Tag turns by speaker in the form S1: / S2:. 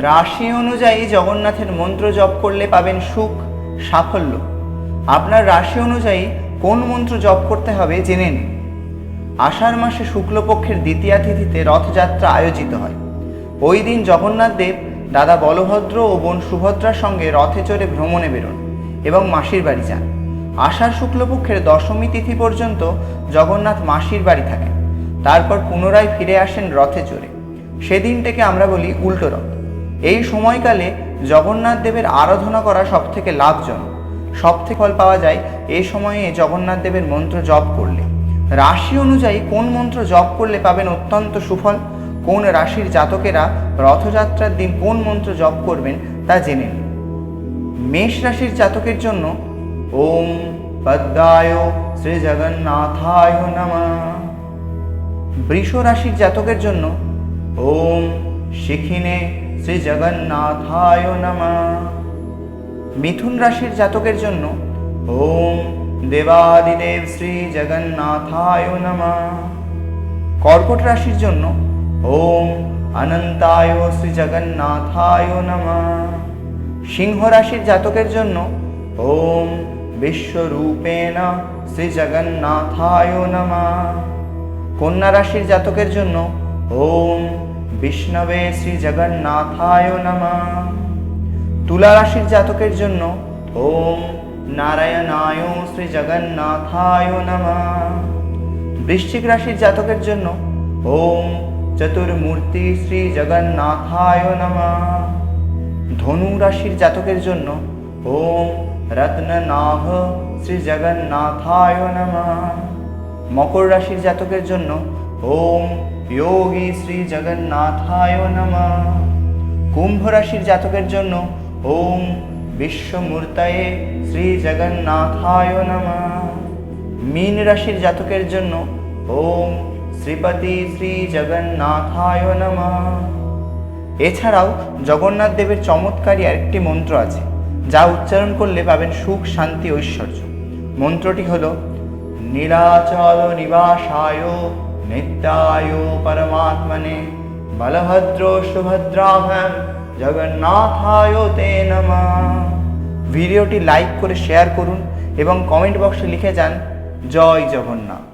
S1: রাশি অনুযায়ী জগন্নাথের মন্ত্র জপ করলে পাবেন সুখ, সাফল্য। আপনার রাশি অনুযায়ী কোন মন্ত্র জপ করতে হবে জেনে নিন। আষাঢ় মাসে শুক্লপক্ষের দ্বিতীয়া তিথিতে রথযাত্রা আয়োজিত হয়। ওই দিন জগন্নাথ দেব দাদা বলভদ্র ও বোন সুভদ্রার সঙ্গে রথে চড়ে ভ্রমণে বেরোন এবং মাসির বাড়ি যান। আষাঢ় শুক্লপক্ষের দশমী তিথি পর্যন্ত জগন্নাথ মাসির বাড়ি থাকেন, তারপর পুনরায় ফিরে আসেন রথে চড়ে। সেদিনটাকে আমরা বলি উল্টো রথ। এই সময়কালে জগন্নাথ দেবের আরাধনা করা সবথেকে লাভজনক। সবথেকে ফল পাওয়া যায় এই সময়ে জগন্নাথ দেবের মন্ত্র জপ করলে। রাশি অনুযায়ী কোন মন্ত্র জপ করলে পাবেন অত্যন্ত সুফল, কোন রাশির জাতকেরা রথযাত্রার দিন কোন মন্ত্র জপ করবেন তা জেনে নিন। মেষ রাশির জাতকের জন্য ওম পদ্মায় শ্রী জগন্নাথায় নমঃ। বৃষ রাশির জাতকের জন্য ওম শিখিনে শ্রী জগন্নাথায় নমঃ। মিথুন রাশির জাতকের জন্য ওম দেবাদিদেব শ্রী জগন্নাথায় নমঃ। কর্কট রাশির জন্য ওম অনন্তায় শ্রী জগন্নাথায় নমঃ। সিংহ রাশির জাতকের জন্য ওম বিশ্বরূপেণ শ্রী জগন্নাথায় নমঃ। কন্যা রাশির জাতকের জন্য ওম বিষ্ণবে শ্রী জগন্নাথায় নমঃ। তুলা রাশির জাতকের জন্য ওম নারায়ণায় শ্রী জগন্নাথায় নমঃ। বৃশ্চিক রাশির জাতকের জন্য ওম চতুর্মূর্তি শ্রী জগন্নাথায় নমঃ। ধনু রাশির জাতকের জন্য ওম রত্ননাভ শ্রী জগন্নাথায় নমঃ। মকর রাশির জাতকের জন্য ওম যোগী শ্রী জগন্নাথায় নমঃ। কুম্ভ রাশির জাতকের জন্য ওম বিশ্বমূর্তয়ে শ্রী জগন্নাথায় নমঃ। মীন রাশির জাতকের জন্য ওম শ্রীপতি শ্রী জগন্নাথায় নমঃ। এছাড়াও জগন্নাথ দেবের চমৎকারী আরেকটি মন্ত্র আছে, যা উচ্চারণ করলে পাবেন সুখ, শান্তি, ঐশ্বর্য। মন্ত্রটি হল নীলাচল নিবাসায় নিত্যায় পরমাত্মনে বলভদ্র সুভদ্রাভ্যাম জগন্নাথায় তে নমঃ। ভিডিওটি লাইক করে শেয়ার করুন এবং কমেন্ট বক্সে লিখে যান জয় জগন্নাথ।